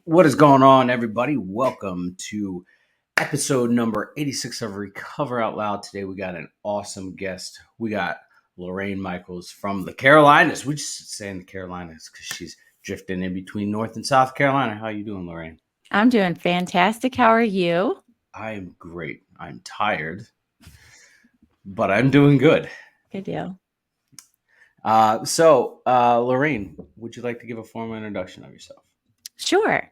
What is going on, everybody? Welcome to episode number 86 of Recover Out Loud. Today, we got an awesome guest. We got Lorayne Michaels from the Carolinas. We just saying the Carolinas because she's drifting in between North and South Carolina. How you doing, Lorayne? I'm doing fantastic. How are you? I am great. I'm tired, but I'm doing good. Good deal. Lorayne, would you like to give a formal introduction of yourself? Sure.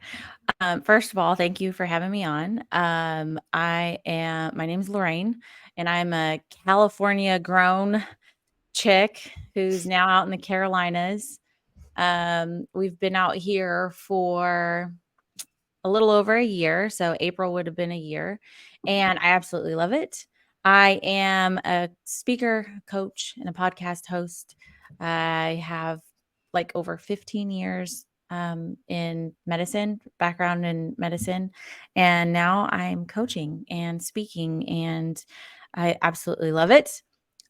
First of all, thank you for having me on. My name's Lorraine, and I'm a California grown chick who's now out in the Carolinas. We've been out here for a little over a year. So April would have been a year, and I absolutely love it. I am a speaker, coach, and a podcast host. I have like over 15 years in medicine, background in medicine, and now I'm coaching and speaking, and I absolutely love it.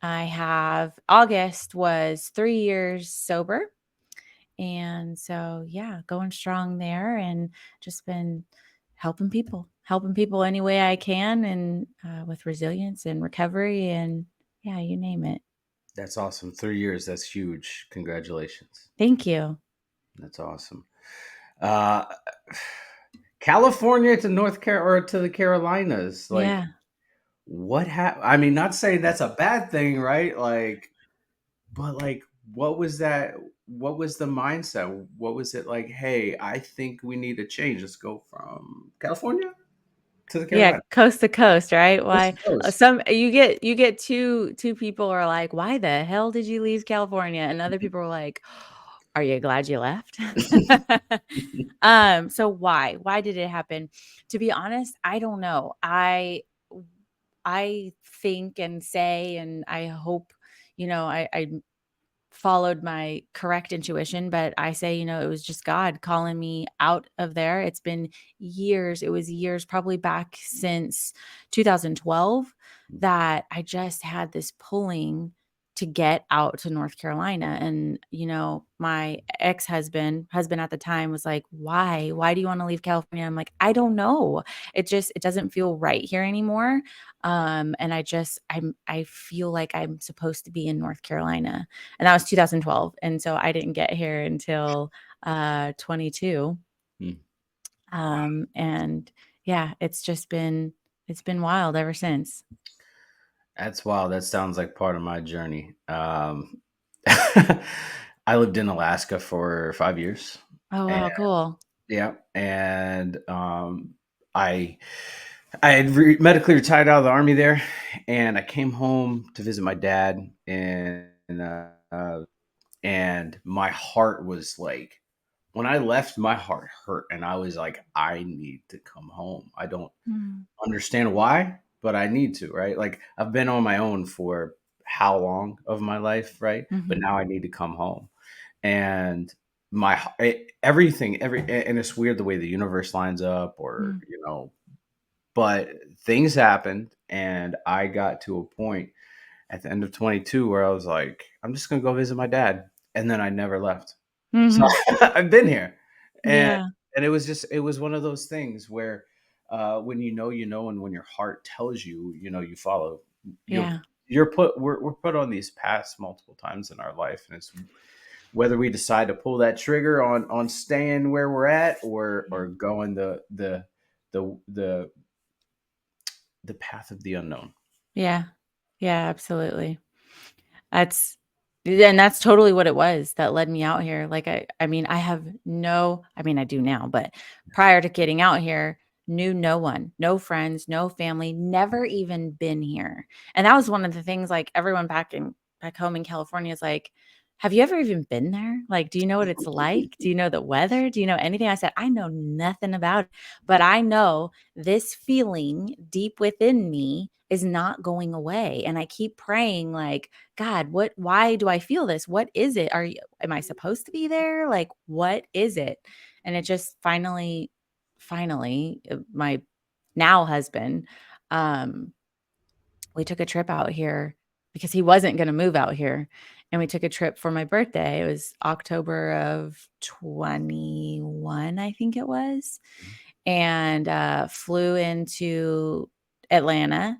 August was 3 years sober. And so, yeah, going strong there and just been helping people any way I can and with resilience and recovery and yeah, you name it. That's awesome. 3 years. That's huge. Congratulations. Thank you. That's awesome. Uh, California to North Carolina or to the Carolinas, like Yeah. what happened? I mean, not saying that's a bad thing, right? But what was that? What was the mindset? What was it like? Hey, I think we need a change. Let's go from California to the Yeah, Carolinas. coast to coast, right? Coast Why to coast. some you get two people are like, "Why the hell did you leave California?" And other people are like, "Are you glad you left?" So why? Why did it happen? To be honest, I don't know. I think and say, and I hope, I followed my correct intuition, but I say, it was just God calling me out of there. It's been years. It was years, probably back since 2012, that I just had this pulling to get out to North Carolina. And, my husband at the time was like, why? Why do you want to leave California? I'm like, I don't know. It doesn't feel right here anymore. And I feel like I'm supposed to be in North Carolina, and that was 2012. And so I didn't get here until 22. Hmm. And yeah, it's been wild ever since. That's wild. That sounds like part of my journey. I lived in Alaska for 5 years. Oh And wow, cool. yeah, and I I had medically retired out of the army there, and I came home to visit my dad, and my heart was like, when I left, my heart hurt, and I was like, I need to come home. I don't Mm, understand why, but I need to, right? Like I've been on my own for how long of my life, right? But mhm, now I need to come home, and everything, and it's weird the way the universe lines up, or mm, but things happened, and I got to a point at the end of 22 where I was like, I'm just gonna go visit my dad, and then I never left. So mhm. I've been here, and Yeah, it was one of those things where when you know, and when your heart tells you, you follow. You yeah, we're put on these paths multiple times in our life, and it's whether we decide to pull that trigger on staying where we're at, or going the the the path of the unknown. yeah, yeah, absolutely. That's and that's totally what it was that led me out here. Like I mean, I mean, I do now, but prior to getting out here, knew no one, no friends, no family, never even been here. And that was one of the things, like everyone back home in California is like, have you ever even been there? Like, do you know what it's like? Do you know the weather? Do you know anything? I said, I know nothing about it, but I know this feeling deep within me is not going away. And I keep praying, like, God, why do I feel this? What is it? Am I supposed to be there? Like, what is it? And it just finally, my now husband, um, we took a trip out here because he wasn't going to move out here. And we took a trip for my birthday. It was October of 21, I think it was. And flew into Atlanta,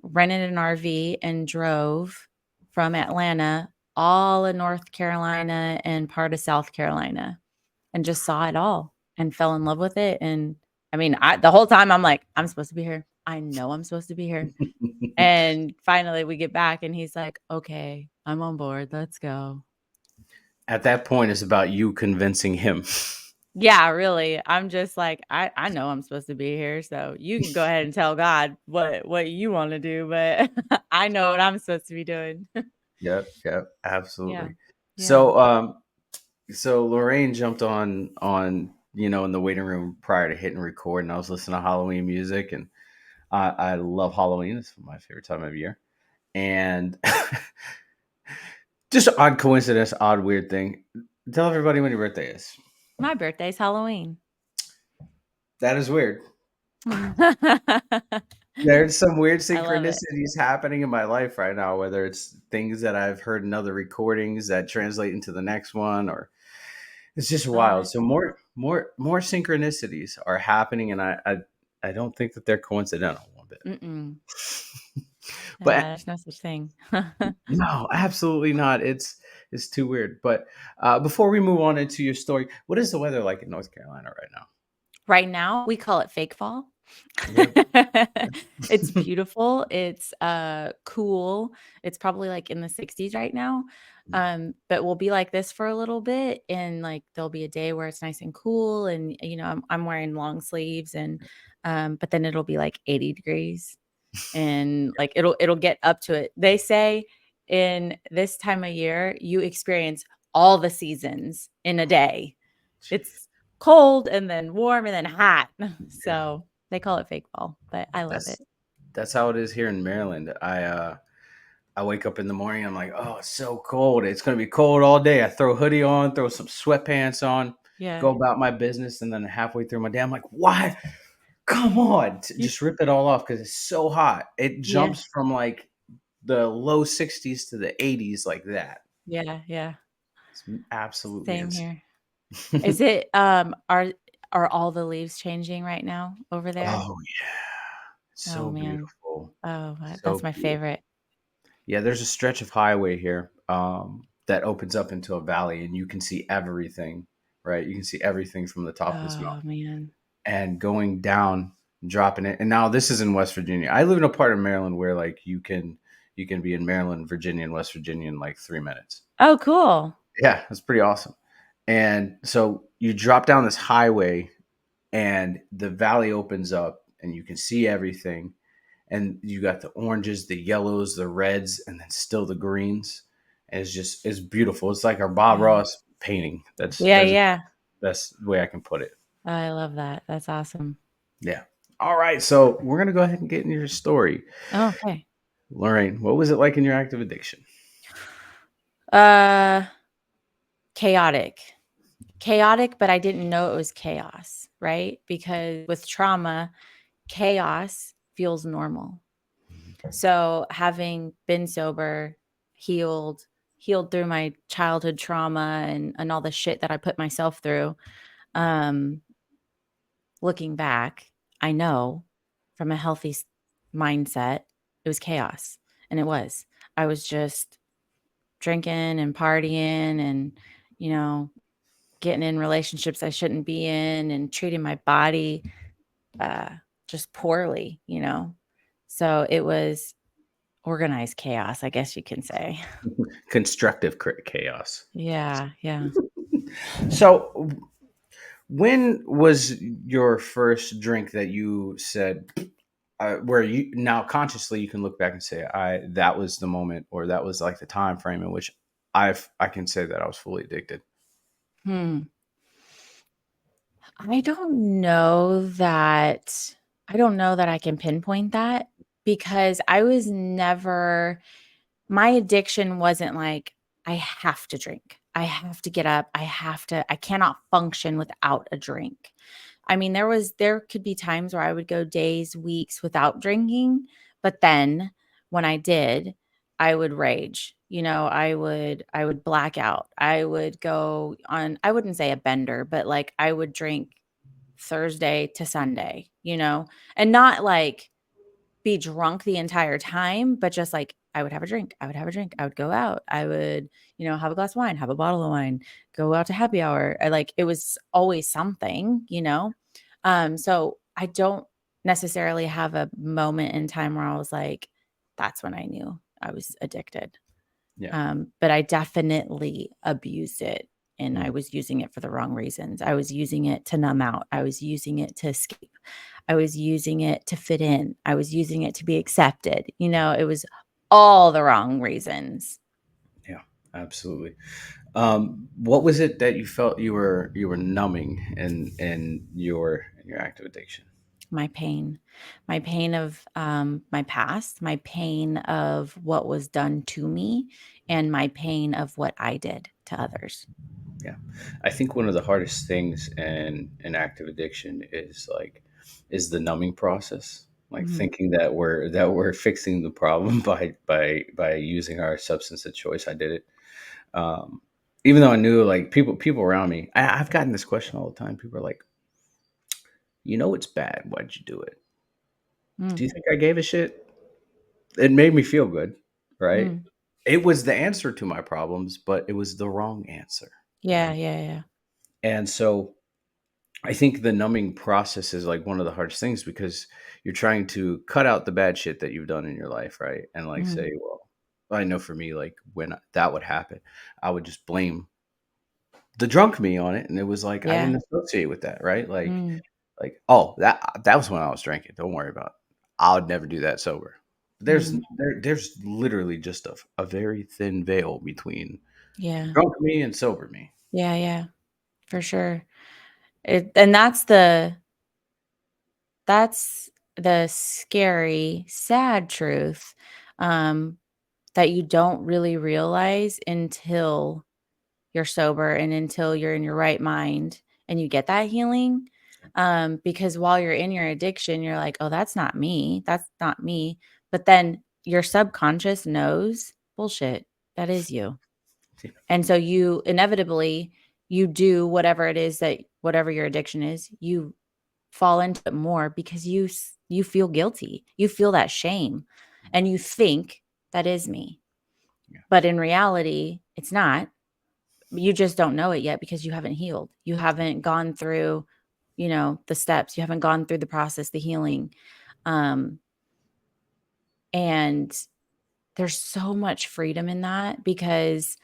rented an RV, and drove from Atlanta all of North Carolina and part of South Carolina, and just saw it all and fell in love with it. And I mean, the whole time I'm like, I'm supposed to be here. I know I'm supposed to be here. And finally we get back and he's like, okay, I'm on board. Let's go. At that point, it's about you convincing him. Yeah, really. I'm just like, I know I'm supposed to be here. So you can go ahead and tell God what you want to do, but I know what I'm supposed to be doing. Yep, Yeah. absolutely. Yeah. So Lorraine jumped on in the waiting room prior to hitting record, and I was listening to Halloween music, and I love Halloween. It's my favorite time of year, and just odd coincidence, odd weird thing. Tell everybody when your birthday is. My birthday's Halloween. That is weird. I There's some weird love it. synchronicities happening in my life right now, whether it's things that I've heard in other recordings that translate into the next one, or it's just Oh, wild. So more synchronicities are happening, and I don't think that they're coincidental one bit. mm-mm. But There's no such thing. no, absolutely not. It's too weird. But before we move on into your story, what is the weather like in North Carolina right now? Right now, we call it fake fall. Yep. It's beautiful. It's cool. It's probably like in the 60s right now. But we'll be like this for a little bit, and like there'll be a day where it's nice and cool, and I'm wearing long sleeves, and but then it'll be like 80 degrees, and like it'll get up to it. They say in this time of year you experience all the seasons in a day. It's cold and then warm and then hot. Yeah, So they call it fake fall, but I love that's it. that's how it is here in Maryland. I wake up in the morning. I'm like, oh, it's so cold. It's gonna be cold all day. I throw a hoodie on, throw some sweatpants on, Yeah. go about my business, and then halfway through my day, I'm like, why? Come on, You just rip it all off because it's so hot. It Yeah. jumps from like the low 60s to the 80s like that. Yeah, yeah. It's absolutely Same here. insane. Is it are all the leaves changing right now over there? Oh yeah, Oh so man. beautiful, Oh, that's so my beautiful. favorite. Yeah, there's a stretch of highway here that opens up into a valley, and you can see everything. Right, you can see everything from the top of this Oh mountain, man. and going down, dropping it. And now this is in West Virginia. I live in a part of Maryland where like you can be in Maryland, Virginia, and West Virginia in like 3 minutes. Oh, cool. Yeah, that's pretty awesome. And so you drop down this highway, and the valley opens up, and you can see everything. And you got the oranges, the yellows, the reds, and then still the greens. And it's beautiful. It's like our Bob Yeah. Ross painting. That's Yeah, there's the yeah. best way I can put it. I love that. That's awesome. Yeah. All right. So we're gonna go ahead and get into your story. Oh, okay. Lorraine, what was it like in your active addiction? Uh Chaotic. Chaotic, but I didn't know it was chaos, right? Because with trauma, chaos feels normal. So having been sober, healed, healed through my childhood trauma and all the shit that I put myself through, um, looking back, I know from a healthy mindset, it was chaos. And it was. I was just drinking and partying and, you know, getting in relationships I shouldn't be in and treating my body uh, just poorly, So it was organized chaos, I guess you can say. Constructive chaos. Yeah, yeah. So when was your first drink that you said where you now consciously you can look back and say I that was the moment, or that was like the time frame in which I can say that I was fully addicted? Hmm. I don't know that I don't know that I can pinpoint that because I was never my addiction wasn't like I have to drink. I have to get up. I cannot function without a drink. I mean, there could be times where I would go days, weeks without drinking, but then when I did, I would rage. I would black out. I would go on, I wouldn't say a bender, but like I would drink Thursday to Sunday, and not like be drunk the entire time, but just like I would have a drink. I would have a drink. I would go out. I would, have a glass of wine, have a bottle of wine, go out to happy hour. It was always something. So I don't necessarily have a moment in time where I was like, that's when I knew I was addicted. Yeah. But I definitely abused it, and I Mm. was using it for the wrong reasons. I was using it to numb out. I was using it to escape. I was using it to fit in. I was using it to be accepted. It was all the wrong reasons. Yeah, absolutely. What was it that you felt you were numbing in your active addiction? My pain of my past, my pain of what was done to me, and my pain of what I did to others. Yeah, I think one of the hardest things in active addiction is the numbing process. Like Mhm. thinking that we're fixing the problem by using our substance of choice. I did it. Um, Even though I knew like people around me, I've gotten this question all the time. People are like, it's bad. Why'd you do it? Mm, Do you think I gave a shit? It made me feel good, right? mm. It was the answer to my problems, but it was the wrong answer, Yeah, right? yeah, yeah. And so I think the numbing process is like one of the hardest things because you're trying to cut out the bad shit that you've done in your life, right? And like Mhm. say, well, I know for me, like when that would happen, I would just blame the drunk me on it, and it was like I Yeah. didn't associate with that, right? Mm, Oh, that was when I was drinking. Don't worry about it. I would never do that sober. mm. There's literally just a very thin veil between Yeah. drunk me and sober me. Yeah, yeah, for sure. And that's the scary, sad truth, um, that you don't really realize until you're sober and until you're in your right mind and you get that healing. Because while you're in your addiction, you're like, "Oh, that's not me. That's not me." But then your subconscious knows, "Bullshit. That is you." And so you inevitably you do whatever it is that whatever your addiction is, you fall into it more because you feel guilty. You feel that shame and you think that is me. Yeah, But in reality, it's not. You just don't know it yet because you haven't healed. You haven't gone through, the steps. You haven't gone through the process, the healing. Um and there's so much freedom in that because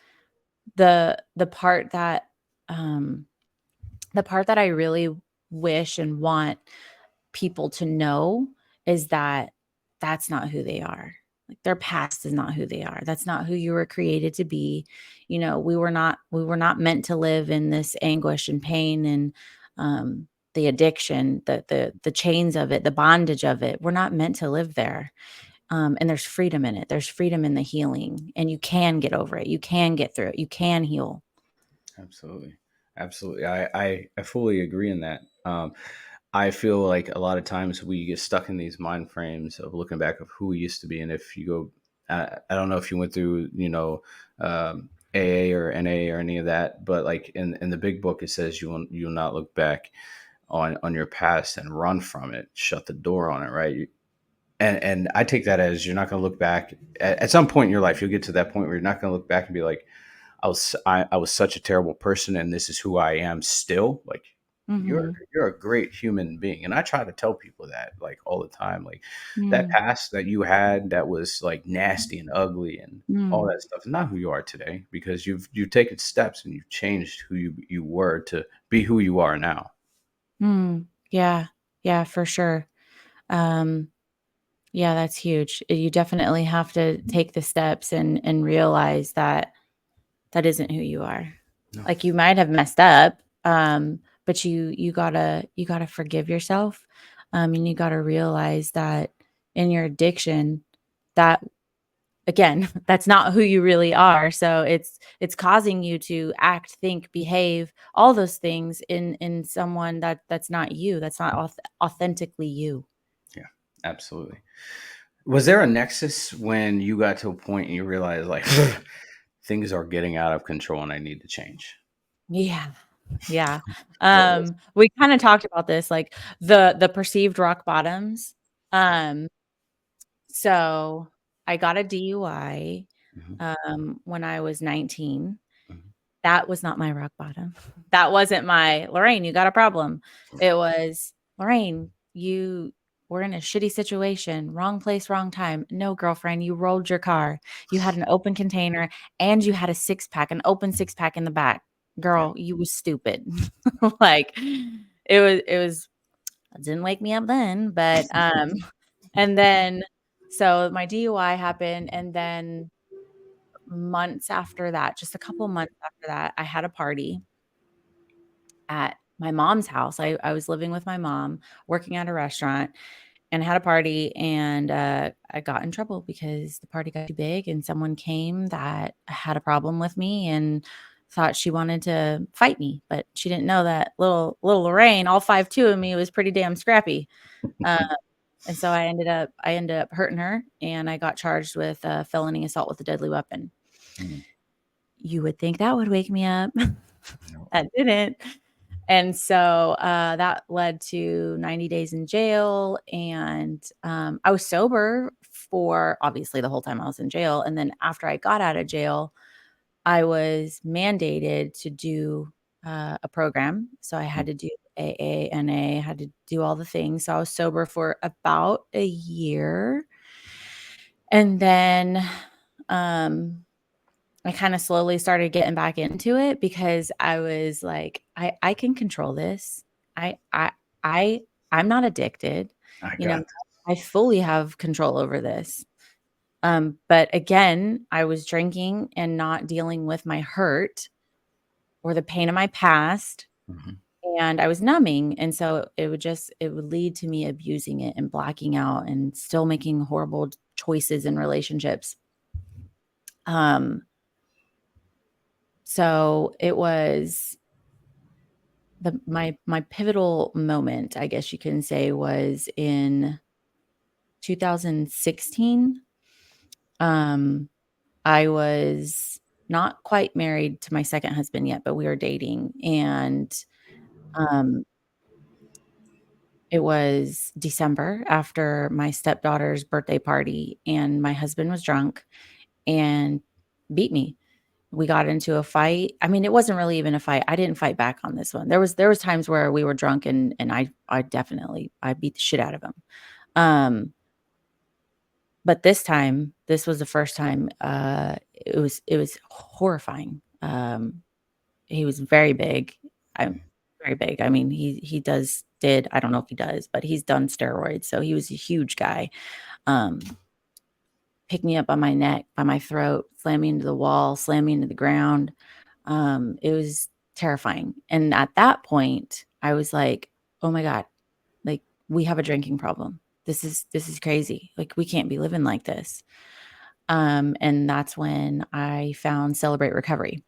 the part that um the part that I really wish and want people to know is that that's not who they are. Like their past is not who they are. That's not who you were created to be. We were not meant to live in this anguish and pain and the addiction, the chains of it, the bondage of it. We're not meant to live there. And there's freedom in it. There's freedom in the healing, and you can get over it. You can get through it. You can heal. absolutely, absolutely. I fully agree in that. I feel like a lot of times we get stuck in these mind frames of looking back of who we used to be, and if you go, I don't know if you went through, AA or NA or any of that, but like in the big book, it says you'll not look back on your past and run from it, shut the door on it, right? And I take that as you're not going to look back at some point in your life. You'll get to that point where you're not going to look back and be like, I was such a terrible person, and this is who I am still. Like you're Mhm. you're a great human being, and I try to tell people that like all the time. Like that Mm, past that you had that was like nasty and ugly and all mm, that stuff is not who you are today because you've taken steps and you've changed who you were to be who you are now. mm. Yeah. Yeah, for sure. Um, yeah, that's huge. You definitely have to take the steps and realize that that isn't who you are. No. Like you might have messed up, but you gotta forgive yourself. And you gotta realize that in your addiction, that again, that's not who you really are. So it's causing you to act, think, behave, all those things in someone that's not you. That's not authentically you. Yeah, absolutely. Was there a nexus when you got to a point and you realized like things are getting out of control and I need to change? Yeah. Yeah. What was We kinda talked about this, like, the perceived rock bottoms. Um, so I got a DUI, it? Mhm, when I was 19. mhm. That was not my rock bottom. That wasn't my, "Lorraine, you got a problem." It was, "Lorraine, you were in a shitty situation, wrong place, wrong time." "No, girlfriend, you rolled your car. You had an open container and you had a six-pack, an open six-pack in the back. Yeah. Girl, you was stupid." Like, it was it didn't wake me up then, but, and then so my DUI happened, and then months after that, just a couple months after that, I had a party at my mom's house. I was living with my mom, working at a restaurant, and had a party, and, I got in trouble because the party got too big, and someone came that had a problem with me and thought she wanted to fight me, but she didn't know that little Lorraine, all 5'2" of me, was pretty damn scrappy. Uh, and so I ended up hurting her, and I got charged with, felony assault with a deadly weapon. Mm, You would think that would wake me up. no. That didn't. And so, that led to 90 days in jail, and, I was sober for obviously the whole time I was in jail, and then after I got out of jail, I was mandated to do, a program, so I had Mm, to do AA, NA, had to do all the things, so I was sober for about a year, and then, um I kinda slowly started getting back into it because I was like, "I can control this. I I I I'm not addicted." I You know, got I fully have control over this. But again, I was drinking and not dealing with my hurt or the pain of my past, this. Mhm. and I was numbing, and so it would lead to me abusing it and blacking out and still making horrible choices in relationships. Um, so it was my pivotal moment, I guess you can say, was in 2016. Um, I was not quite married to my second husband yet, but we were dating, and, um, it was December after my stepdaughter's birthday party, and my husband was drunk and beat me. We got into a fight. I mean, it wasn't really even a fight. I didn't fight back on this one. There was times where we were drunk, and I definitely I beat the shit out of him. Um, but this was the first time, it was horrifying. He was very big. I'm very big. I mean, he did, I don't know if he does, but he's done steroids, so he was a huge guy. Um, Picked me up by my neck, by my throat, slammed me into the wall, slammed me into the ground. It was terrifying, and at that point, I was like, "Oh my god, like, we have a drinking problem. This is crazy. Like, we can't be living like this." And that's when I found Celebrate Recovery.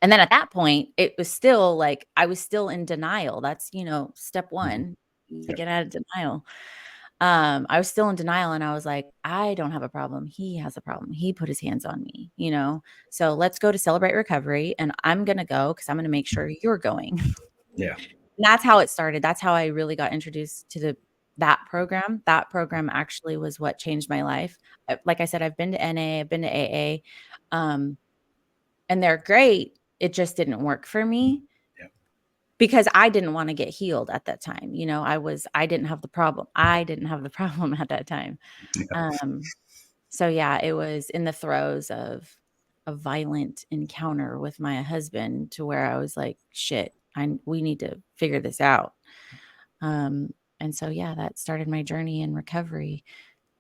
And then at that point, it was still like I was still in denial. That's, step Mhm. 1, to Yep. get out of denial. I was still in denial, and I was like, "I don't have a problem. He has a problem. He put his hands on me, you know? So let's go to Celebrate Recovery, and I'm gonna go because I'm gonna make sure you're going." Yeah. And that's how it started. That's how I really got introduced to that program. That program actually was what changed my life. Like I said, I've been to NA, I've been to AA, um, and they're great. It just didn't work for me Yep. because I didn't wanna get healed at that time. I didn't have the problem. I didn't have the problem at that time. Yeah. Um, so yeah, it was in the throes of a violent encounter with my husband to where I was like, "Shit, we need to figure this out." Um, and so yeah, that started my journey in recovery,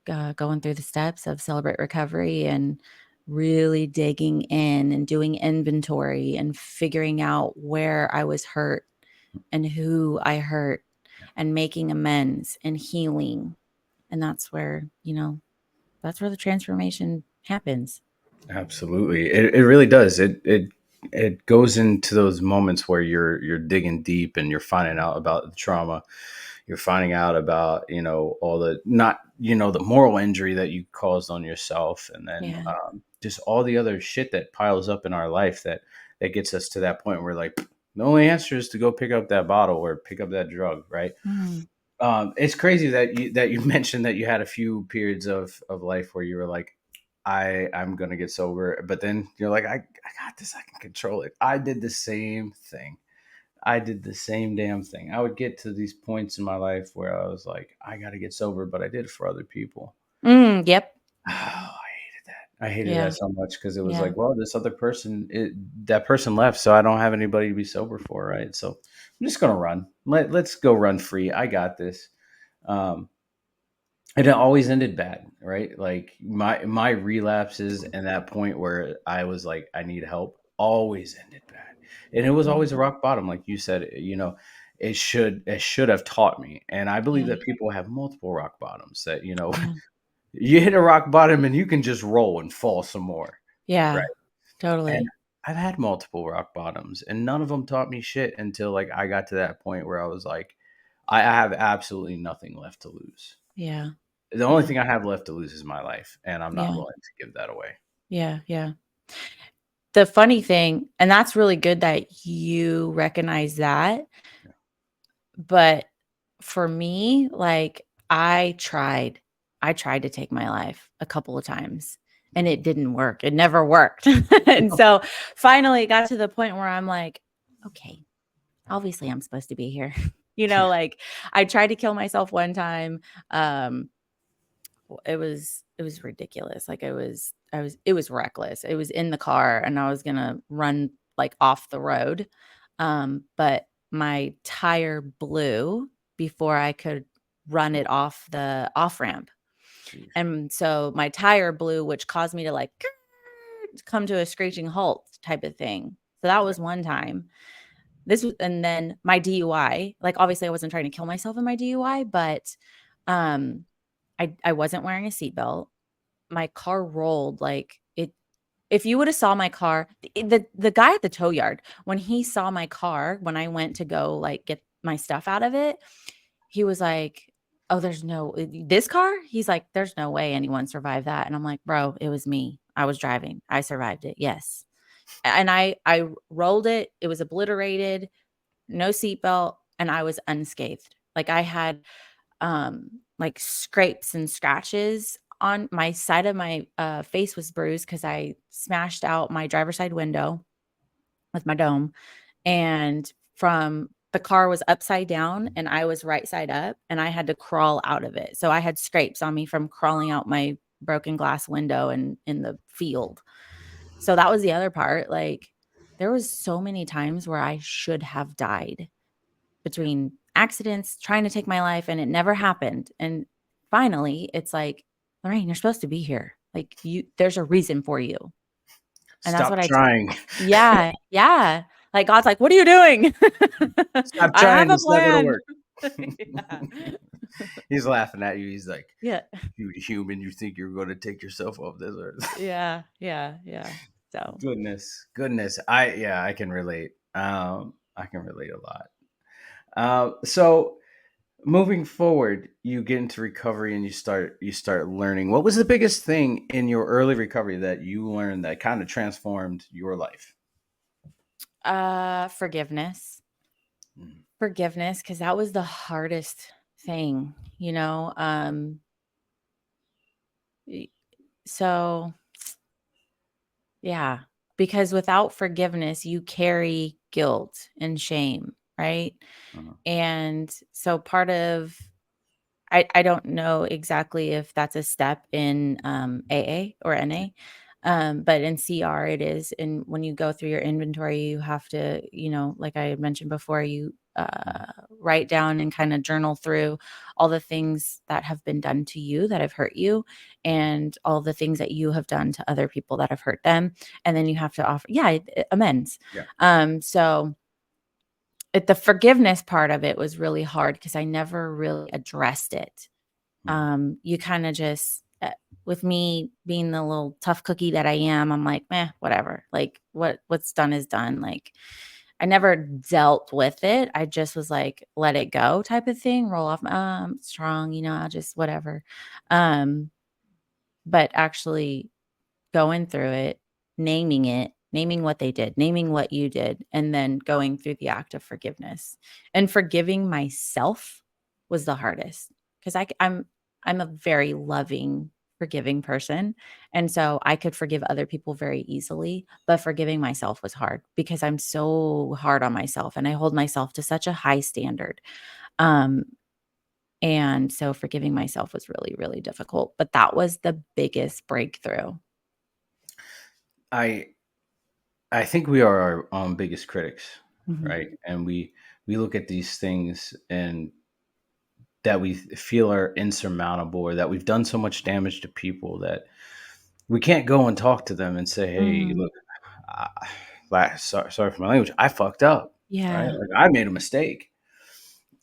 going through the steps of Celebrate Recovery and really digging in and doing inventory and figuring out where I was hurt and who I hurt and making amends and healing. And that's where the transformation happens. Absolutely. It really does. It it goes into those moments where you're digging deep and you're finding out about the trauma. You're finding out about, all the, not, the moral injury that you caused on yourself. And then Yeah. just all the other shit that piles up in our life that gets us to that point where, like, the only answer is to go pick up that bottle or pick up that drug. Right. Mhm. It's crazy that you mentioned that you had a few periods of life where you were like, I'm gonna get sober, but then you're like, I got this, I can control it. I did the same thing. I did the same damn thing. I would get to these points in my life where I was like, I got to get sober, but I did it for other people. Yep. Oh, I hated that. I hated that Yeah. so much because it was Yeah. like, well, this other person, that person left, so I don't have anybody to be sober for, right? So I'm just gonna run. Let's go run free. I got this. Um, and it always ended bad, right? Like my relapses and that point where I was like, I need help, always ended bad. And it was Mhm. always a rock bottom, like you said. It should have taught me. And I believe Yeah. that people have multiple rock bottoms, that Yeah. you hit a rock bottom and you can just roll and fall some more, right? Yeah. And Totally. I've had multiple rock bottoms, and none of them taught me shit until, like, I got to that point where I was like, I have absolutely nothing left to lose. Yeah. The only Yeah. thing I have left to lose is my life, and I'm not Yeah. willing to give that away. Yeah. Yeah. The funny thing, and that's really good that you recognize that, Yeah. but for me, like, I tried to take my life a couple of times, and it didn't work. It never worked. And so, finally, it got to the point where I'm like, "Okay, obviously I'm supposed to be here." Like, I tried to kill myself one time, um, it was ridiculous. Like, it was reckless. It was in the car, and I was gonna run, like, off the road, but my tire blew before I could run it off the off-ramp, Jeez. and so my tire blew, which caused me to, like, come to a screeching halt type of thing. So that Yeah. was one time. And then my DUI, like, obviously, I wasn't trying to kill myself in my DUI, but, um, I wasn't wearing a seatbelt. My car rolled like it if you woulda saw my car, the guy at the tow yard, when he saw my car, when I went to go, like, get my stuff out of it, he was like, "Oh, there's no this car?" He's like, "There's no way anyone survived that." And I'm like, "Bro, it was me. I was driving. I survived it. Yes." And I rolled it. It was obliterated, no seatbelt, and I was unscathed. Like, I had like, scrapes and scratches on my side of my, face was bruised because I smashed out my driver's side window with my dome, and from the car was upside down, and I was right side up, and I had to crawl out of it. So I had scrapes on me from crawling out my broken glass window in the field. So that was the other part, like, there was so many times where I should have died between accidents, trying to take my life, and it never happened. And finally, it's like, "Lorraine, you're supposed to be here. Like, there's a reason for you." And that's Stop what trying. yeah, yeah. Like, God's like, "What are you doing?" Stop "I have trying. a It's not gonna plan." work. Yeah. He's laughing at you. He's like, Yeah. "You human, you think you're going to take yourself off this earth?" Yeah, yeah, yeah. So, Goodness, goodness. I can relate. I can relate a lot. So moving forward, you get into recovery and you start learning. What was the biggest thing in your early recovery that you learned that kind of transformed your life? forgiveness. Mm, Forgiveness, because that was the hardest thing, y so yeah, because without forgiveness, you carry guilt and shame, right? uh-huh, And so part of I don't know exactly if that's a step in, AA or yeah, NA, but in CR it is, and when you go through your inventory, you have to, like I had mentioned before, you, mhm, write down and kinda journal through all the things that have been done to you that have hurt you, mhm, and all the things that you have done to other people that have hurt them, and then you have to offer amends. yeah, So the forgiveness part of it was really hard because I never really addressed it. mhm, You kinda just uh, with me being the little tough cookie that I am, I'm like, whatever. Like what's done is done. Like I never dealt with it. I just was like, let it go type of thing, roll off. I'm strong, I'll just whatever. Um, but actually going through it, naming what they did, naming what you did, and then going through the act of forgiveness and forgiving myself was the hardest because I'm a very loving, forgiving person. And so I could forgive other people very easily, but forgiving myself was hard because I'm so hard on myself and I hold myself to such a high standard. Um, and so forgiving myself was really, really difficult, but that was the biggest breakthrough. I I think we are our own biggest critics, Mhm. right? And we look at these things and that we feel are insurmountable, or that we've done so much damage to people that we can't go and talk to them and say, "Hey, Mhm. look, sorry for my language. I fucked up, right? Yeah. Like I made a mistake."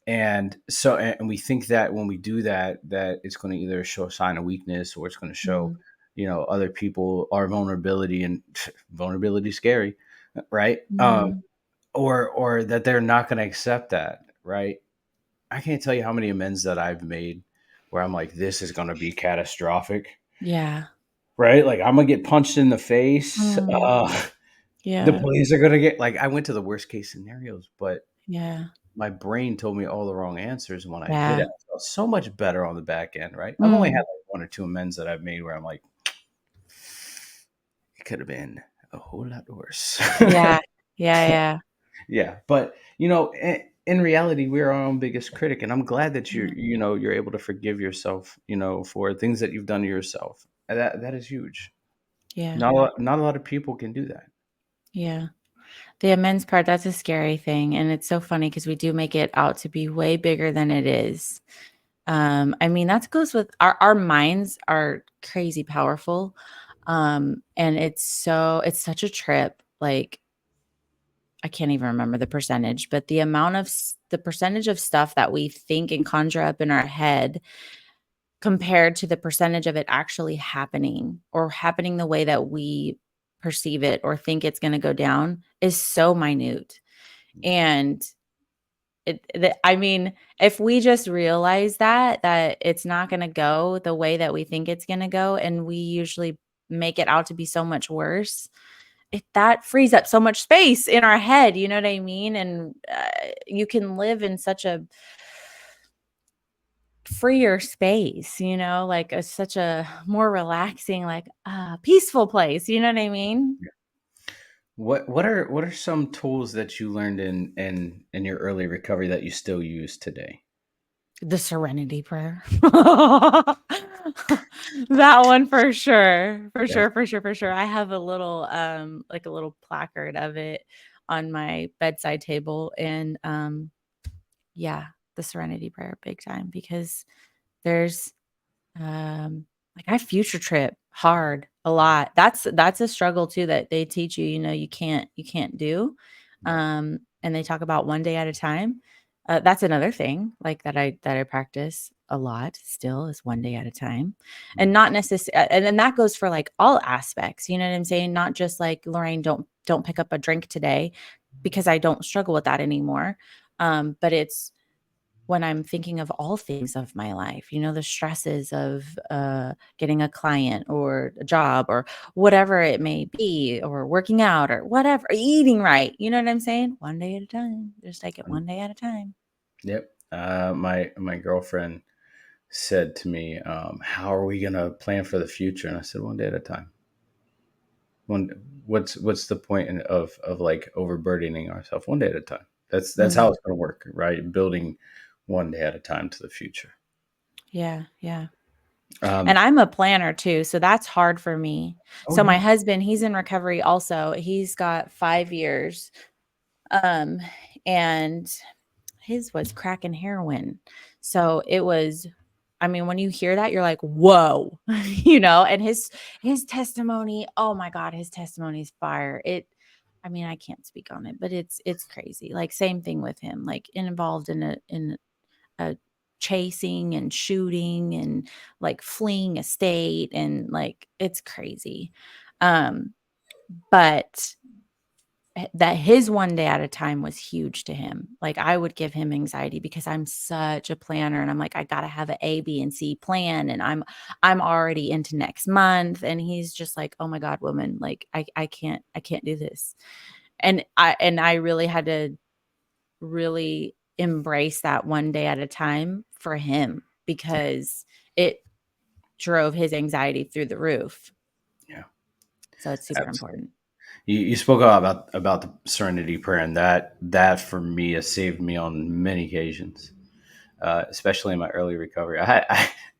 And so, and we think that when we do that, that it's going to either show a sign of weakness, or it's going to show, Mhm. other people our vulnerability, and vulnerability is scary, right? Mhm. Or that they're not going to accept that, right? I can't tell you how many amends that I've made where I'm like, this is going to be catastrophic, Yeah. right? Like I'm gonna get punched in the face. Mm. The Yeah. police are gonna get, like, I went to the worst case scenarios, but Yeah. my brain told me all the wrong answers. And when I did it, Yeah. I felt so much better on the back end, right? I've only had Mm. like one or two amends that I've made where I'm like, it could have been a whole lot worse. Yeah. Yeah, yeah. Yeah, but in reality, we're our own biggest critic, and I'm glad that Yeah. you're able to forgive yourself, for things that you've done to yourself. And that is huge. Yeah. Not a lot of people can do that. Yeah. The amends part, that's a scary thing, and it's so funny because we do make it out to be way bigger than it is. I mean, that goes with our minds are crazy powerful, and it's such a trip, like, I can't even remember the percentage, but the percentage of stuff that we think and conjure up in our head compared to the percentage of it actually happening or happening the way that we perceive it or think it's gonna go down is so minute. And I mean, if we just realize that it's not gonna go the way that we think it's gonna go, and we usually make it out to be so much worse, that frees up so much space in our head, you know what I mean? And, you can live in such a freer space, like such a more relaxing, like, peaceful place, you know what I mean? What are some tools that you learned in your early recovery that you still use today? The serenity prayer. That one for sure. For Yes. sure, for sure, for sure. I have a little, like a little placard of it on my bedside table and, yeah, the serenity prayer big time because there's like I future trip hard a lot. That's a struggle too that they teach you, you can't do. Right. And they talk about one day at a time. That's another thing like that I practice a lot still is one day at a time. And Mm. not necessarily and then that goes for like all aspects, you know what I'm saying? Not just like Lorraine, don't pick up a drink today because I don't struggle with that anymore. But it's when I'm thinking of all things of my life, the stresses of getting a client or a job or whatever it may be, or working out or whatever, eating right. You know what I'm saying? One day at a time. Just take it one day at a time. Yep. My girlfriend said to me, "How are we gonna plan for the future?" And I said, "One day at a time. One. What's the point of like overburdening ourselves? One day at a time. That's how Mm, it's gonna work, right? Building one day at a time to the future." yeah, yeah. And Um, I'm a planner too, so that's hard for me. oh So my yeah. husband, he's in recovery also. He's got 5 years. Um, and his was crack and heroin. So it was I mean, when you hear that, you're like, "Whoa." And his testimony, oh my god, his testimony is fire. I mean, I can't speak on it, but it's crazy. Like, same thing with him, like, involved in a chasing and shooting and like fleeing a state, and like it's crazy. But that his one day at a time was huge to him. Like I would give him anxiety because I'm such a planner, and I'm like, I gotta have an A, B, and C plan, and I'm already into next month, and he's just like, oh my God, woman, like I can't do this. And I really had to really embrace that one day at a time for him, because it drove his anxiety through the roof. Yeah. So it's super important. You spoke about the Serenity Prayer, and that for me has saved me on many occasions, especially in my early recovery.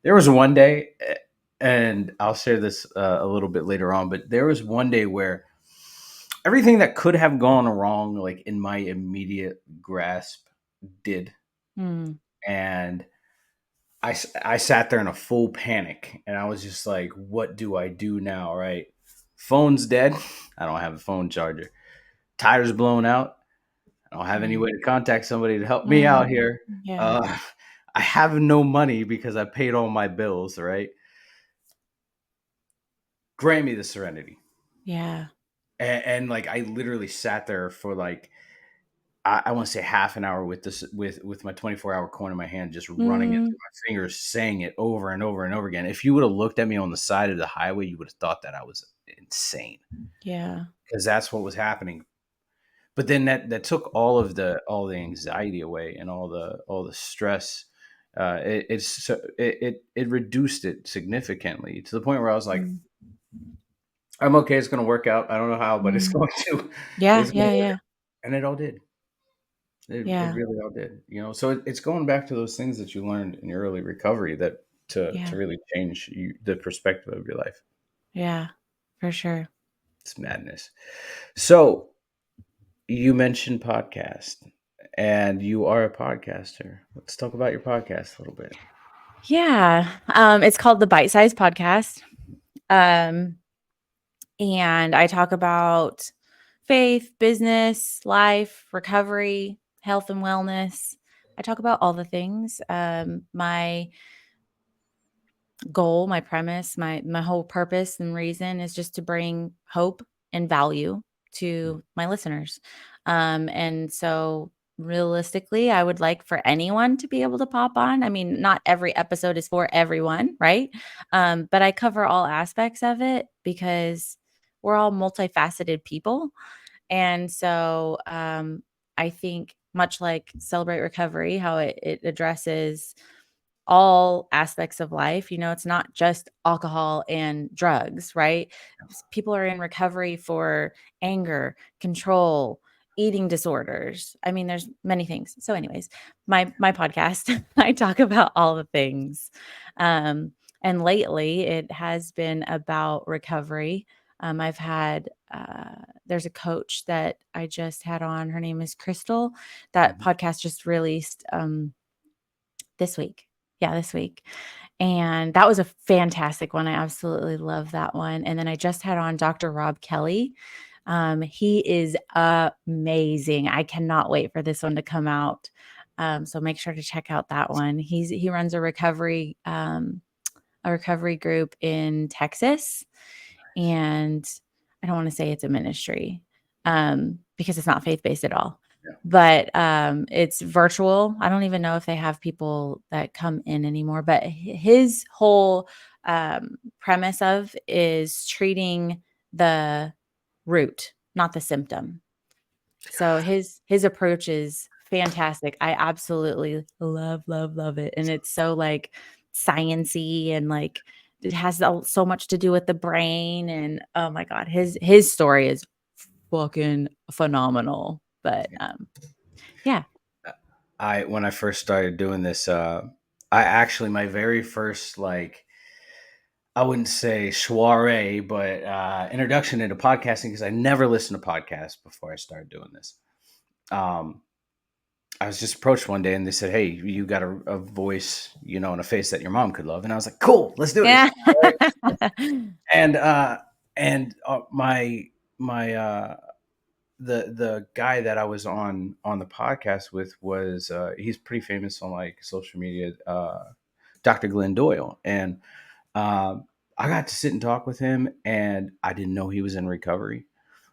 There was one day, and I'll share this a little bit later on, but there was one day where everything that could have gone wrong, like in my immediate grasp, did, Mm, and I sat there in a full panic, and I was just like, "What do I do now?" Right? Phone's dead. I don't have a phone charger. Tires blown out. I don't have any mm, way to contact somebody to help me out mm, here. yeah. Uh, I have no money because I paid all my bills. Right? Grant me the serenity, Yeah. and like I literally sat there for like I want to say half an hour with this with my 24-hour coin in my hand, just running it Mm, through my fingers, saying it over and over and over again. If you would have looked at me on the side of the highway, you would have thought that I was insane, yeah. because that's what was happening. But then that took all the anxiety away, and all the stress. It reduced it significantly to the point where I was like, Mm, I'm okay. It's going to work out. I don't know how, but it's mm. going to. Yeah, It's going to yeah, work yeah, out, and it all did. It yeah, really all did. So it's going back to those things that you learned in your early recovery that to yeah, really change the perspective of your life. yeah, for sure. It's madness. So you mentioned podcast, and you are a podcaster. Let's talk about your podcast a little bit. Yeah. It's called the Bite Size Podcast. Um, and I talk about faith, business, life, recovery, health and wellness. I talk about all the things. My goal, my premise, my whole purpose and reason is just to bring hope and value to my listeners. And so realistically, I would like for anyone to be able to pop on. I mean, not every episode is for everyone, right? But I cover all aspects of it because we're all multifaceted people. And so I think much like Celebrate Recovery, how it addresses all aspects of life. It's not just alcohol and drugs, right? People are in recovery for anger, control, eating disorders. I mean, there's many things. So, anyways, my podcast, I talk about all the things. And lately, it has been about recovery. I've had there's a coach that I just had on. Her name is Crystal. That Mhm. podcast just released this week. Yeah, this week. And that was a fantastic one. I absolutely love that one. And then I just had on Dr. Rob Kelly. He is amazing. I cannot wait for this one to come out. So make sure to check out that one. He runs a recovery group in Texas, and I don't want to say it's a ministry because it's not faith-based at all. Yeah. But it's virtual. I don't even know if they have people that come in anymore. But his whole premise of is treating the root, not the symptom. So his approach is fantastic. I absolutely love it, and it's so like sciency, and like it has so much to do with the brain. And oh my God, his story is fucking phenomenal. But yeah, I when I first started doing this, I actually my very first like I wouldn't say soiree, but introduction into podcasting, because I never listened to podcasts before I started doing this. Um, I was just approached one day, and they said, "Hey, you got a voice, and a face that your mom could love." And I was like, "Cool, let's do this." yeah, And my the guy that I was on the podcast with was he's pretty famous on like social media, Dr. Glenn Doyle, and I got to sit and talk with him, and I didn't know he was in recovery.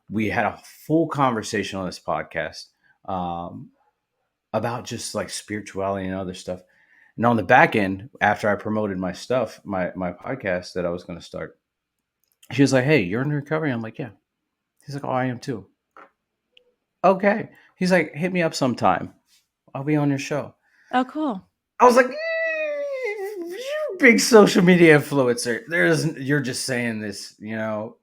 We had a full conversation on this podcast um, about just like spirituality and other stuff. And on the back end, after I promoted my stuff, my podcast that I was going to start, she was like, "Hey, you're in recovery." I'm like, "Yeah." He's like, "Oh, I am too." Okay. He's like, "Hit me up sometime. I'll be on your show." Oh, cool. I was like, "You big social media influencer. You're just saying this, you know."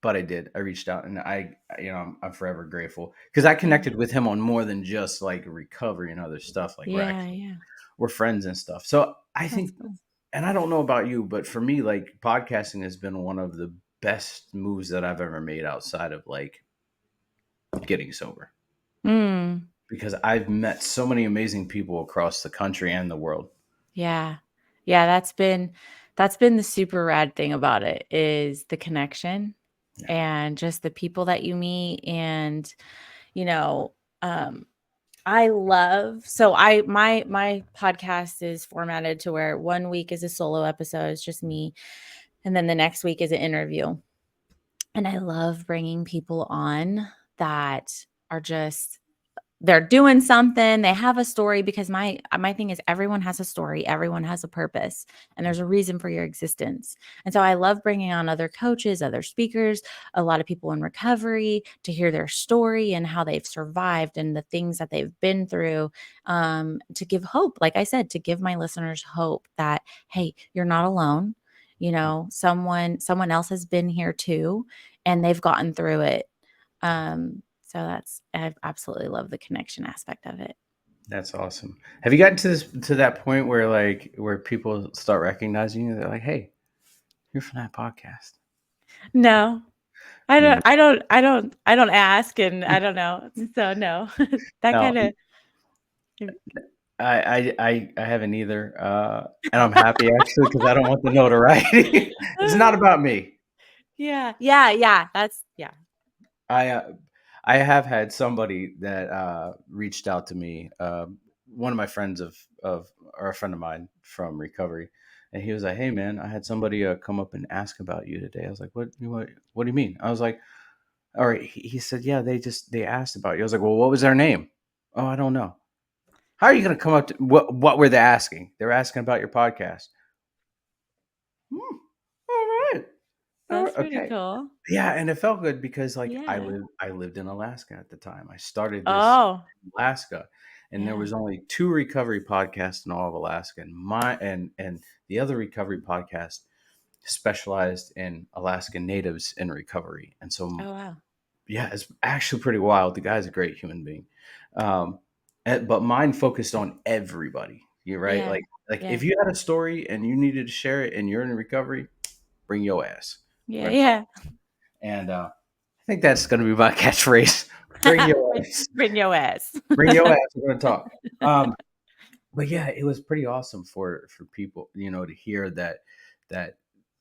But I did. I reached out, and I'm forever grateful because I Yeah. connected with him on more than just like recovery and other stuff. Like Yeah. Yeah. we're friends and stuff. So I That's think, cool. and I don't know about you, but for me, like podcasting has been one of the best moves that I've ever made outside of like getting sober Mm, because I've met so many amazing people across the country and the world. yeah. Yeah, that's been the super rad thing about it is the connection Yeah. and just the people that you meet and you know, um I love so my podcast is formatted to where 1 week is a solo episode, it's just me, and then the next week is an interview. And I love bringing people on that are just they're doing something, they have a story because my thing is everyone has a story, everyone has a purpose, and there's a reason for your existence. And so I love bringing on other coaches, other speakers, a lot of people in recovery to hear their story and how they've survived and the things that they've been through, to give hope. Like I said, to give my listeners hope that, hey, you're not alone. Someone else has been here too, and they've gotten through it. So I absolutely love the connection aspect of it. That's awesome. Have you gotten to that point where like where people start recognizing you? They're like, "Hey, you're from that podcast." No, I don't Neither. I don't I don't I don't ask and I don't know. So no. That No, kinda I haven't either, and I'm happy actually because I don't want the notoriety. It's not about me. Yeah. Yeah, yeah, that's yeah. I uh, I have had somebody that reached out to me. One of my friends of or a friend of mine from recovery, and he was like, "Hey man, I had somebody come up and ask about you today." I was like, What do you mean?" I was like, "All right." He said, "Yeah, they asked about you." I was like, "Well, what was their name?" "Oh, I don't know." How are you going to come up to what were they asking? They're asking about your podcast. Hmm, all right. All That's right. pretty Okay. cool. Yeah, and it felt good because like Yeah. I lived in Alaska at the time. I started this Oh, in Alaska, and there yeah. was only two recovery podcasts in all of Alaska, and the other recovery podcast specialized in Alaskan natives in recovery. And so Oh, wow. yeah, it's actually pretty wild. The guy's a great human being. Um, but mine focused on everybody. You're right. Yeah. Like Yeah. if you had a story and you needed to share it and you're in recovery, bring your ass. Yeah, We're gonna talk. yeah. And I think that's gonna be my catchphrase. Bring your Bring ass. bring your ass. Bring your ass. We're gonna talk. But yeah, it was pretty awesome for people, to hear that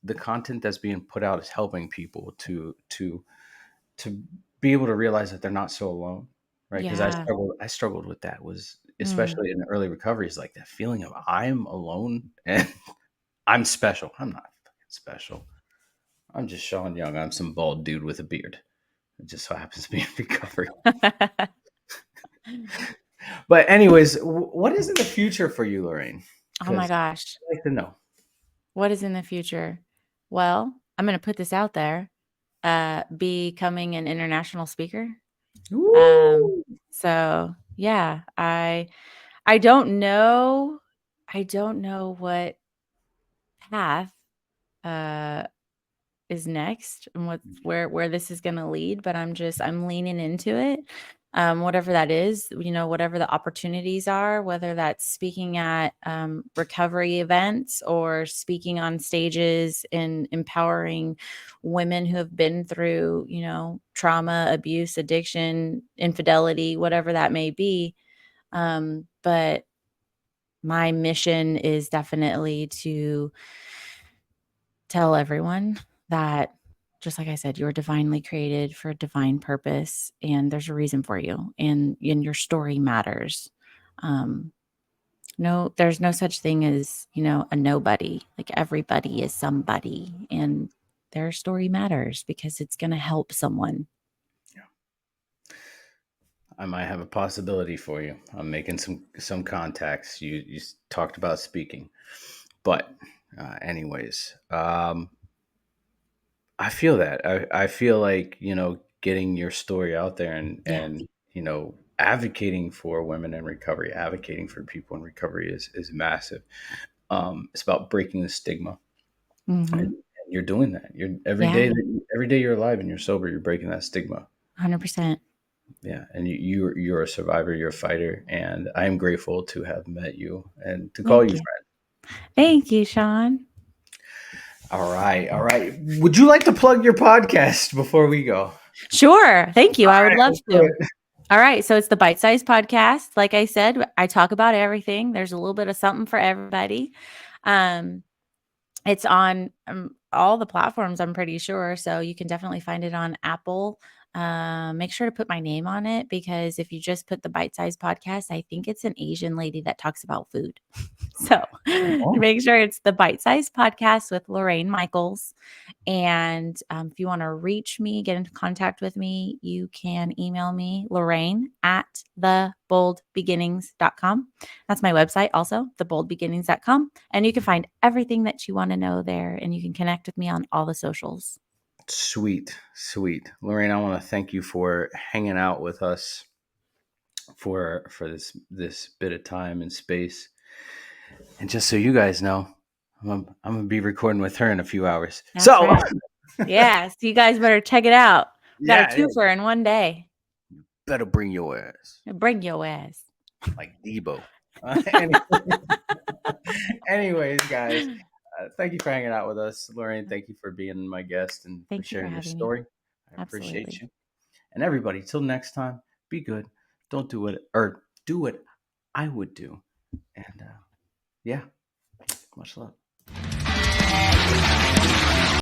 the content that's being put out is helping people to be able to realize that they're not so alone, right? Because Yeah. I struggled with that, was Mm. especially in the early recovery, is like that feeling of I'm alone and I'm special. I'm not fucking special. I'm just Sean Young. I'm some bald dude with a beard. It just so happens to be in recovery. But anyways, what is in the future for you, Lorraine? Oh my Because gosh. I'd like to know. What is in the future? Well, I'm gonna put this out there, becoming an international speaker. Um, Woo! so yeah, I don't know what path, uh, is next and where this is gonna lead, but I'm leaning into it. Whatever that is, whatever the opportunities are, whether that's speaking at recovery events or speaking on stages and empowering women who have been through, trauma, abuse, addiction, infidelity, whatever that may be. But my mission is definitely to tell everyone that just like I said, you're divinely created for a divine purpose, and there's a reason for you, and your story matters. No, there's no such thing as, a nobody. Like, everybody is somebody, and their story matters because it's going to help someone. I might have a possibility for you. I'm making some contacts. You talked about speaking, but anyways, I feel that. I feel like, getting your story out there Yeah. and advocating for women in recovery, advocating for people in recovery is massive. It's about breaking the stigma, and Mhm. you're doing that. You're Yeah. every day you're alive and you're sober, you're breaking that stigma. 100%. Yeah, and you're a survivor, you're a fighter, and I am grateful to have met you and to call Thank you you. friend. Thank you, Sean. All right, all right. Would you like to plug your podcast before we go? Sure. Thank you. All I would right, love let's do to. it. All right. So it's the Bite Size Podcast. Like I said, I talk about everything. There's a little bit of something for everybody. Um, it's on all the platforms, I'm pretty sure. So you can definitely find it on Apple. Make sure to put my name on it, because if you just put the Bite Size Podcast, I think it's an Asian lady that talks about food. So Oh, make sure it's the Bite Size Podcast with Lorayne Michaels. And if you want to reach me, get into contact with me, you can email me, Lorayne at theboldbeginnings.com. That's my website also, theboldbeginnings.com. And you can find everything that you want to know there, and you can connect with me on all the socials. sweet, sweet. Lorraine, I want to thank you for hanging out with us for this bit of time and space. And just so you guys know, I'm gonna be recording with her in a few hours. That's So right. Yeah. So you guys better check it out. We got a yeah, twofer in one day. better bring your ass Bring your ass. like Debo. Any- Anyways, guys, thank you for hanging out with us, Lorraine. Thank you for being my guest and for Thank you for sharing your having me. story. I appreciate Absolutely. you. And everybody, till next time, be good. Don't do it, or do what I would do. And yeah, much love.